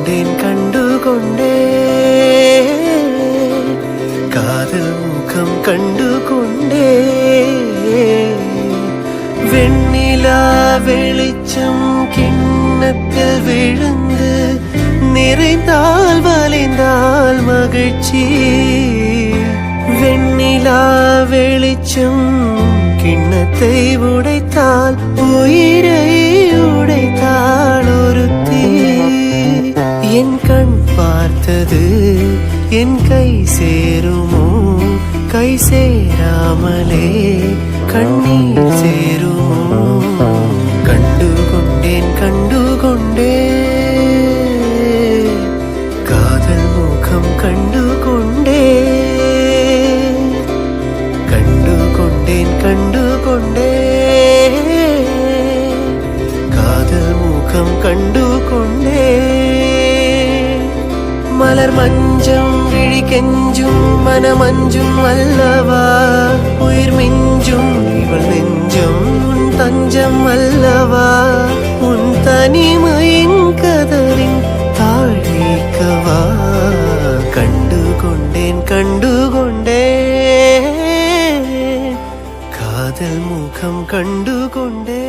கொண்டேன் கண்டுகொண்டே காதல் முகம் கண்டுகொண்டே வெண்ணிலா வெளிச்சம் கிண்ணத்தில் விழுந்து நிறைந்தால் வலிந்தால் மகிழ்ச்சி வெண்ணிலா வெளிச்சம் கிண்ணத்தை உடைத்தால் உயிரை உடைத்தாள் ஒருத்தி என் கண் பார்த்தது என் கை சேருமோ கை சேராமலே கண்ணீர் சேருமோ கண்டுகொண்டேன் கண்டுகொண்டே காதல் முகம் கண்டுகொண்டே கண்டுகொண்டேன் கண்டுகொண்டே காதல் முகம் கண்டுகொண்டே மலர் மஞ்சம் விழி கெஞ்சும் மனமஞ்சும் அல்லவா உயிர் மிஞ்சும் இவள் நெஞ்சம் உன் தஞ்சம் அல்லவா உன் தனிமையின் கதறின் தாழிக்கவா கண்டுகொண்டேன் கண்டுகொண்டே காதல் முகம் கண்டுகொண்டே